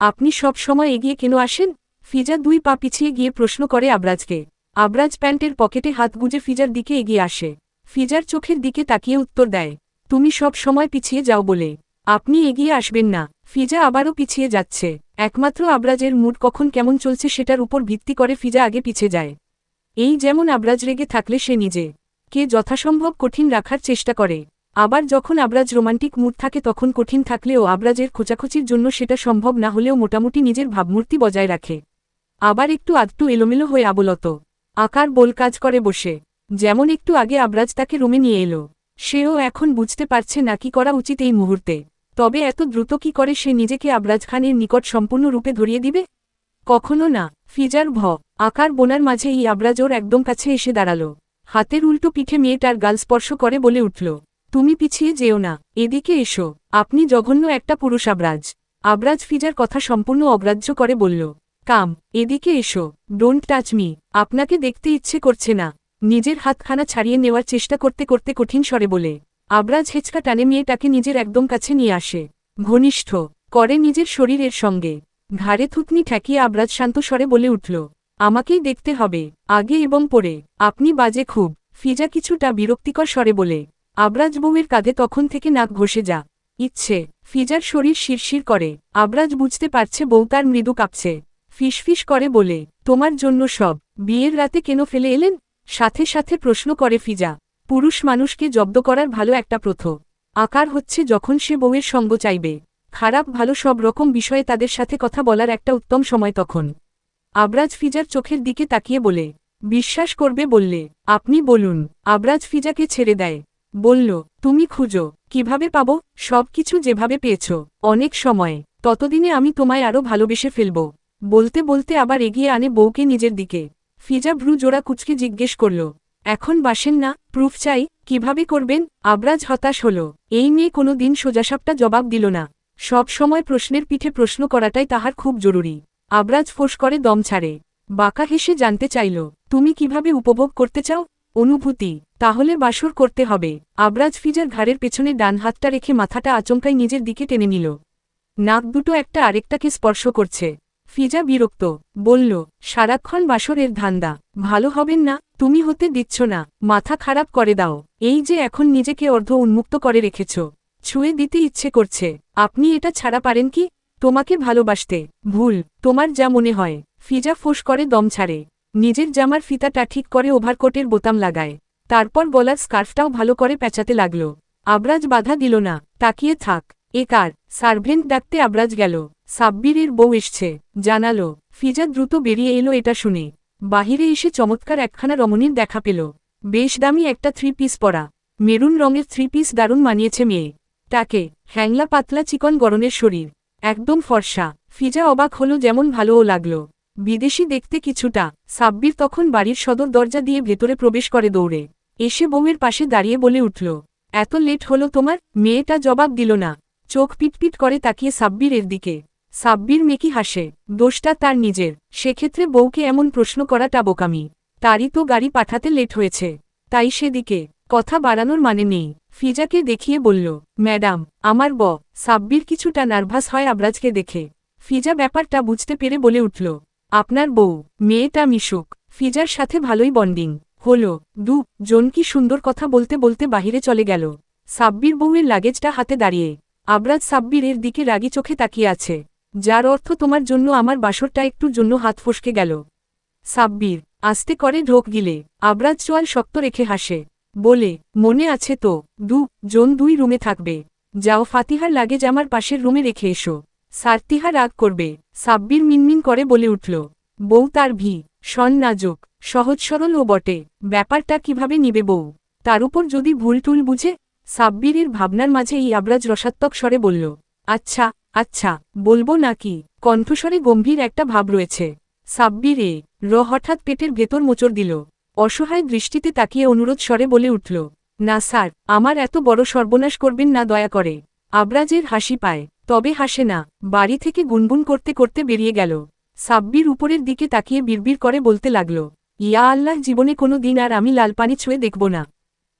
আপনি সব সময় এগিয়ে কেন আসেন? ফিজা 2 পা পিছিয়ে গিয়ে প্রশ্ন করে আবরাজকে। আবরাজ প্যান্টের পকেটে হাত গুজে ফিজার দিকে এগিয়ে আসে। ফিজার চোখের দিকে তাকিয়ে উত্তর দেয়, তুমি সব সময় পিছিয়ে যাও বলে। আপনি এগিয়ে আসবেন না। ফিজা আবারও পিছিয়ে যাচ্ছে। একমাত্র আবরাজের মুড কখন কেমন চলছে সেটার উপর ভিত্তি করে ফিজা আগে পিছিয়ে যায়। এই যেমন আবরাজ রেগে থাকলে সে নিজে কে যথাসম্ভব কঠিন রাখার চেষ্টা করে। আবার যখন আবরাজ রোমান্টিক মুড থাকে তখন কঠিন থাকলেও আবরাজের খোঁচাখুচির জন্য সেটা সম্ভব না হলেও মোটামুটি নিজের ভাবমূর্তি বজায় রাখে। আবার একটু আধটু এলোমেলো হয়ে আবলত আকার বল কাজ করে বসে। যেমন একটু আগে আবরাজ তাকে রুমে নিয়ে এলো, সেও এখন বুঝতে পারছে না কি করা উচিত এই মুহূর্তে। তবে এত দ্রুত কি করে সে নিজেকে আবরাজ খানের নিকট সম্পূর্ণরূপে ধরিয়ে দিবে? কখনো না। ফিজার আকার বোনার মাঝে এই আবরাজ ওর একদম কাছে এসে দাঁড়ালো। হাতের উল্টো পিঠে মেয়েটার গাল স্পর্শ করে বলে উঠল, তুমি পিছিয়ে যেও না, এদিকে এসো। আপনি জঘন্য একটা পুরুষ আবরাজ। আবরাজ ফিজার কথা সম্পূর্ণ অগ্রাহ্য করে বলল, কাম, এদিকে এসো, ডোন্ট টাচ মি। আপনাকে দেখতে ইচ্ছে করছে না। নিজের হাতখানা ছাড়িয়ে নেওয়ার চেষ্টা করতে করতে কঠিন স্বরে বলে আবরাজ হেঁচকা টানে মেয়েটাকে নিজের একদম কাছে নিয়ে আসে, ঘনিষ্ঠ করে নিজের শরীরের সঙ্গে। ঘাড়ে থুতনি ঠেকিয়ে আবরাজ শান্ত স্বরে বলে উঠল, আমাকেই দেখতে হবে, আগে এবং পরে। আপনি বাজে খুব। ফিজা কিছুটা বিরক্তিকর স্বরে বলে। আবরাজ বউয়ের কাঁধে তখন থেকে নাক ঘষে যা ইচ্ছে। ফিজার শরীর শিরশির করে। আবরাজ বুঝতে পারছে বউ তার মৃদু কাঁপছে। ফিসফিস করে বলে, তোমার জন্য সব। বিয়ের রাতে কেন ফেলে এলেন? সাথে সাথে প্রশ্ন করে ফিজা। পুরুষ মানুষকে জব্দ করার ভালো একটা প্রথা আকার হচ্ছে যখন সে বউয়ের সঙ্গ চাইবে। খারাপ ভালো সব রকম বিষয়ে তাদের সাথে কথা বলার একটা উত্তম সময় তখন। আবরাজ ফিজার চোখের দিকে তাকিয়ে বলে, বিশ্বাস করবে বললে? আপনি বলুন। আবরাজ ফিজাকে ছেড়ে দেয়। বলল, তুমি খুঁজো, কিভাবে পাবো? সব কিছু যেভাবে পেয়েছ, অনেক সময়। ততদিনে আমি তোমায় আরও ভালোবেসে ফেলব। বলতে বলতে আবার এগিয়ে আনে বউকে নিজের দিকে। ফিজা ভ্রু জোড়া কুচকে জিজ্ঞেস করল, এখন বাসেন না? প্রুফ চাই। কিভাবে করবেন? আবরাজ হতাশ হল। এই মেয়ে কোনো দিন সোজাসাপটা জবাব দিল না। সব সময় প্রশ্নের পিঠে প্রশ্ন করাটাই তাহার খুব জরুরি। আবরাজ ফোঁস করে দম ছাড়ে। বাঁকা হেসে জানতে চাইল, তুমি কিভাবে উপভোগ করতে চাও? অনুভূতি। তাহলে বাসর করতে হবে। আবরাজ ফিজার ঘাড়ের পেছনে ডান হাতটা রেখে মাথাটা আচমকাই নিজের দিকে টেনে নিল। নাক দুটো একটা আরেকটাকে স্পর্শ করছে। ফিজা বিরক্ত বলল, সারাক্ষণ বাসরের ধান্দা। ভালো হবেন না? তুমি হতে দিচ্ছ না, মাথা খারাপ করে দাও। এই যে এখন নিজেকে অর্ধ উন্মুক্ত করে রেখেছ, ছুঁয়ে দিতে ইচ্ছে করছে। আপনি এটা ছাড়া পারেন কি? তোমাকে ভালোবাসতে ভুল, তোমার যা মনে হয়। ফিজা ফোঁস করে দম ছাড়ে। নিজের জামার ফিতাটা ঠিক করে ওভারকোটের বোতাম লাগায়। তারপর গলার স্কার্ফটাও ভালো করে পেঁচাতে লাগল। আবরাজ বাধা দিল না। তাকিয়ে থাক। এ কার? সার্ভেন্ট ডাকতে আবরাজ গেল। সাব্বিরের বউ এসছে, জানালো। ফিজা দ্রুত বেরিয়ে এলো এটা শুনে। বাহিরে এসে চমৎকার একখানা রমণীর দেখা পেল। বেশ দামি একটা 3 পিস পরা। মেরুন রঙের 3 পিস দারুণ মানিয়েছে মেয়ে তাকে। হ্যাংলা পাতলা চিকন গড়নের শরীর, একদম ফর্সা। ফিজা অবাক হলো, যেমন ভালোও লাগল। বিদেশি দেখতে কিছুটা। সাব্বির তখন বাড়ির সদর দরজা দিয়ে ভেতরে প্রবেশ করে দৌড়ে এসে বউয়ের পাশে দাঁড়িয়ে বলে উঠল, এত লেট হলো তোমার? মেয়েটা জবাব দিল না। চোখ পিটপিট করে তাকিয়ে সাব্বিরের দিকে। সাব্বির মেকি হাসে। দোষটা তার নিজের। সেক্ষেত্রে বউকে এমন প্রশ্ন করাটা বোকামি। তারই তো গাড়ি পাঠাতে লেট হয়েছে, তাই সেদিকে কথা বাড়ানোর মানে নেই। ফিজাকে দেখিয়ে বলল, ম্যাডাম, আমার সাব্বির কিছুটা নার্ভাস হয় আবরাজকে দেখে। ফিজা ব্যাপারটা বুঝতে পেরে বলে উঠল, আপনার বউ? মেয়েটা মিশুক। ফিজার সাথে ভালোই বন্ডিং হলো। জন কি সুন্দর কথা বলতে বলতে বাহিরে চলে গেল। সাব্বির বউয়ের লাগেজটা হাতে দাঁড়িয়ে। আবরাজ সাব্বিরের দিকে রাগী চোখে তাকিয়ে আছে, যার অর্থ তোমার জন্য আমার বাসরটা একটুর জন্য হাত ফসকে গেল। সাব্বির আস্তে করে ঢোক গিলে। আবরাজ চোয়াল শক্ত রেখে হাসে। বলে, মনে আছে তো? জন 2 রুমে থাকবে। যাও, ফাতিহার লাগেজ আমার পাশের রুমে রেখে এসো। সার্তিহা রাগ করবে। সাব্বির মিনমিন করে বলে উঠল। বউ তার শন নাজুক, সহজ সরল ও বটে। ব্যাপারটা কিভাবে নিবে বউ? তার উপর যদি ভুল টুল বুঝে? সাব্বিরের ভাবনার মাঝে এই আবরাজ রসাত্মক স্বরে বলল, আচ্ছা আচ্ছা, বলবো নাকি? কণ্ঠস্বরে গম্ভীর একটা ভাব রয়েছে। সাব্বির হঠাৎ পেটের ভেতর মোচড় দিল। অসহায় দৃষ্টিতে তাকিয়ে অনুরোধ স্বরে বলে উঠল, না স্যার, আমার এত বড় সর্বনাশ করবেন না দয়া করে। আবরাজের হাসি পায়, তবে হাসে না। বাড়ি থেকে গুনগুন করতে করতে বেরিয়ে গেল। সাব্বির উপরের দিকে তাকিয়ে বিড়বিড় করে বলতে লাগল, ইয়া আল্লাহ, জীবনে কোনো দিন আর আমি লাল পানি ছুঁয়ে দেখব না।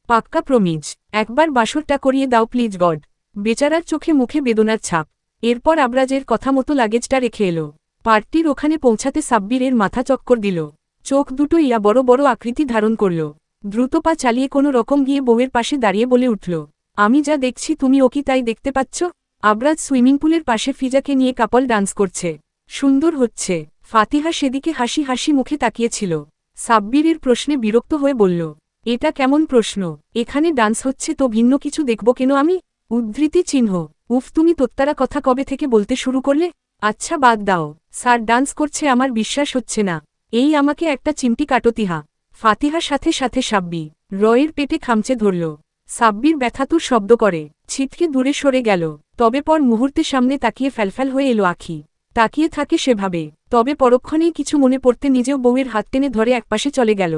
পাক্কা প্রমিজ। একবার বাসরটা করিয়ে দাও প্লিজ গড। বেচারার চোখে মুখে বেদনার ছাপ। এরপর আবরাজের কথা মতো লাগেজটা রেখে এলো। পার্টির ওখানে পৌঁছাতে সাব্বিরের মাথা চক্কর দিল। চোখ দুটো ইয়া বড় বড় আকৃতি ধারণ করল। দ্রুত পা চালিয়ে কোনো রকম গিয়ে বউয়ের পাশে দাঁড়িয়ে বলে উঠল, আমি যা দেখছি তুমি ও কি তাই দেখতে পাচ্ছ? আবরাজ সুইমিং পুলের পাশে ফিজাকে নিয়ে কাপল ডান্স করছে। সুন্দর হচ্ছে। ফাতিহা সেদিকে হাসি হাসি মুখে তাকিয়েছিল। সাব্বিরের প্রশ্নে বিরক্ত হয়ে বলল, এটা কেমন প্রশ্ন? এখানে ডান্স হচ্ছে তো ভিন্ন কিছু দেখব কেন আমি? উদ্ধৃতি চিহ্ন। উফ, তুমি তোত্তারা কথা কবে থেকে বলতে শুরু করলে? আচ্ছা বাদ দাও, স্যার ডান্স করছে আমার বিশ্বাস হচ্ছে না। এই আমাকে একটা চিমটি কাটতিহা। ফাতিহার সাথে সাথে সাব্বি রয়ের পেটে খামচে ধরল। সাব্বির ব্যথাতুর শব্দ করে ছিটকে দূরে সরে গেল। তবে পর মুহূর্তে সামনে তাকিয়ে ফ্যালফ্যাল হয়ে এলো আখি। তাকিয়ে থাকে সেভাবে, তবে পরক্ষণেই কিছু মনে পড়তে নিজেও বউয়ের হাত টেনে ধরে একপাশে চলে গেল।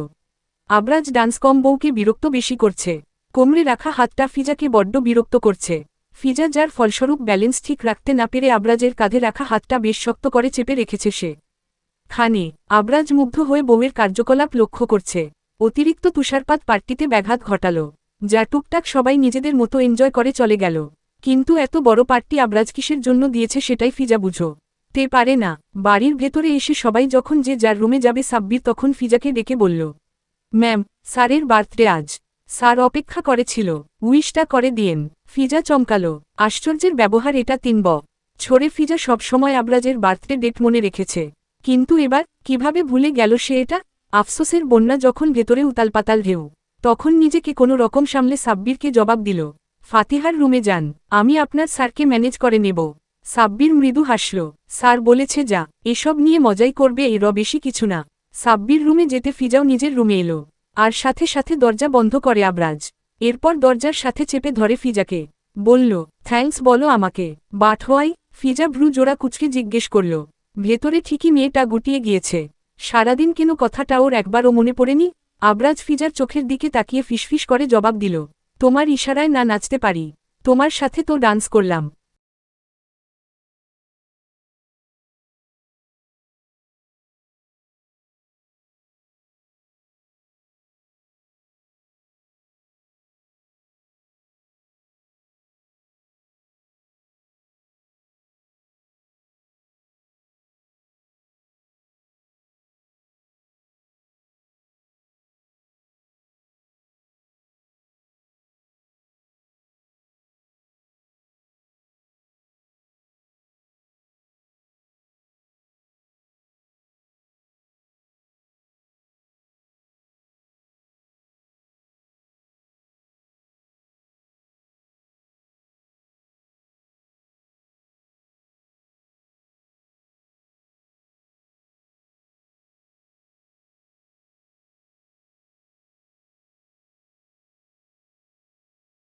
আবরাজ ডান্স কম বউকে বিরক্ত বেশি করছে। কোমরে রাখা হাতটা ফিজাকে বড্ড বিরক্ত করছে। ফিজা যার ফলস্বরূপ ব্যালেন্স ঠিক রাখতে না পেরে আবরাজের কাঁধে রাখা হাতটা বেশ শক্ত করে চেপে রেখেছে সে। খানে আবরাজ মুগ্ধ হয়ে বউয়ের কার্যকলাপ লক্ষ্য করছে। অতিরিক্ত তুষারপাত পার্টিতে ব্যাঘাত ঘটাল। যা টুকটাক সবাই নিজেদের মতো এনজয় করে চলে গেল। কিন্তু এত বড় পার্টি আবরাজ কিসের জন্য দিয়েছে সেটাই ফিজা বুঝো তে পারে না। বাড়ির ভেতরে এসে সবাই যখন যে যার রুমে যাবে সাব্বির তখন ফিজাকে ডেকে বলল, ম্যাম, স্যারের বার্থডে আজ। স্যার অপেক্ষা করেছিল, উইশটা করে দিয়েন। ফিজা চমকালো। আশ্চর্যের ব্যবহার এটা 3 ছড়ে ফিজা সবসময় আবরাজের বার্থডে ডেট মনে রেখেছে। কিন্তু এবার কিভাবে ভুলে গেল সে এটা? আফসোসের বন্যা যখন ভেতরে উতালপাতাল ঢেউ, তখন নিজেকে কোনো রকম সামলে সাব্বিরকে জবাব দিল, ফাতিহার রুমে যান, আমি আপনার স্যারকে ম্যানেজ করে নেব। সাব্বির মৃদু হাসল। স্যার বলেছে যা, এসব নিয়ে মজাই করবে বেশি কিছু না। সাব্বির রুমে যেতে ফিজাও নিজের রুমে এলো। আর সাথে সাথে দরজা বন্ধ করে আবরাজ। এরপর দরজার সাথে চেপে ধরে ফিজাকে বলল, থ্যাঙ্কস বলো আমাকে। But why? ফিজা ভ্রু জোড়া কুচকে জিজ্ঞেস করল। ভেতরে ঠিকই মেয়েটা গুটিয়ে গিয়েছে। সারাদিন কেন কথাটা ওর একবারও মনে পড়েনি? আবরাজ ফিজার চোখের দিকে তাকিয়ে ফিসফিস করে জবাব দিল, তোমার ইশারায় না নাচতে পারি? তোমার সাথে তো ডান্স করলাম।